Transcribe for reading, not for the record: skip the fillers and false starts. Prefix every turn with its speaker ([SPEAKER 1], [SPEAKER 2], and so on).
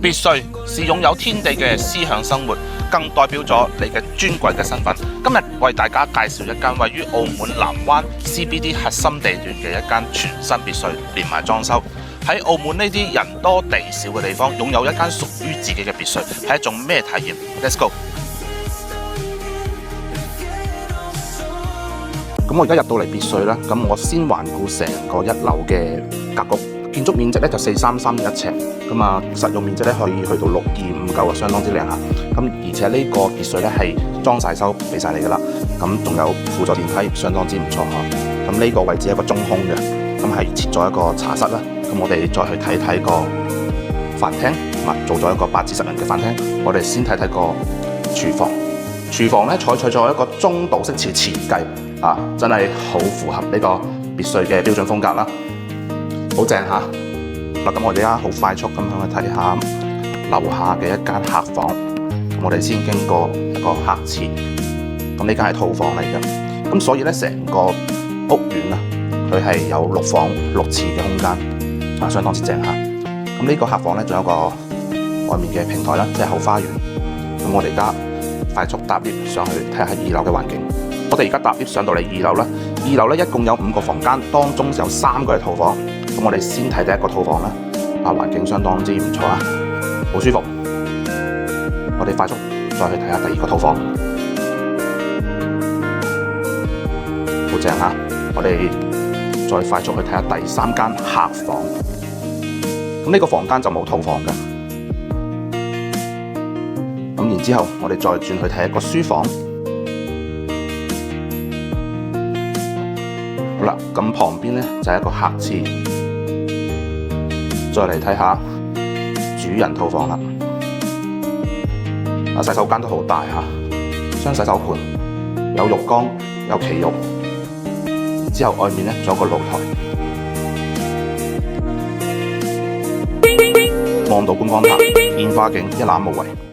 [SPEAKER 1] 別墅是擁有天地嘅思想生活，更代表咗你嘅尊貴嘅身份。今日為大家介紹一間位於澳門南灣 CBD 核心地段嘅一間全新別墅，連埋裝修。喺澳門呢啲人多地少嘅地方，擁有一間屬於自己嘅別墅，係一種咩體驗 ？Let's go！ 咁我而家入到嚟別墅啦，咁我先環顧成個一樓嘅格局。建築面積咧就4331尺，咁啊實用面積咧可以去到6259啊，相當之靚嚇。咁而且呢個別墅咧係裝晒修俾晒你噶啦，咁仲有輔助電梯，相當之唔錯嚇。咁呢個位置係一個中空嘅，咁係設咗一個茶室啦。咁我哋再去睇睇個飯廳，做咗一個8至10人嘅飯廳。我哋先睇睇個廚房，廚房咧採取咗一個中島式設計，真係好符合呢個別墅嘅標準風格啦。好正嚇！咁我哋而家好快速咁樣去睇下樓下嘅一間客房。咁我哋先經過一個客廁，咁呢間係套房嚟嘅。咁所以咧，成個屋苑啊，佢係有6房6廁嘅空間，相當之正嚇。咁呢個客房咧，仲有個外面嘅平台啦，即係後花園。咁我哋而家快速搭 lift 上去睇下2樓嘅環境。我哋而家搭 lift 上到嚟2樓啦。2樓咧一共有5個房間，當中有3個係套房。咁我哋先睇第一個套房啦，環境相當之唔錯啊，好舒服。我哋快速再去睇下第2個套房，好正嚇。我哋再快速去睇下第3間客房。咁呢個房間就冇套房嘅。咁然之後，我哋再轉去睇一個書房。好啦，咁旁邊咧就係一個客廁。再嚟睇下主人套房啦，洗手間都好大嚇，雙洗手盆，有浴缸，有企浴，之後外面咧仲有個露台，望到觀光塔，煙花景一覽無遺。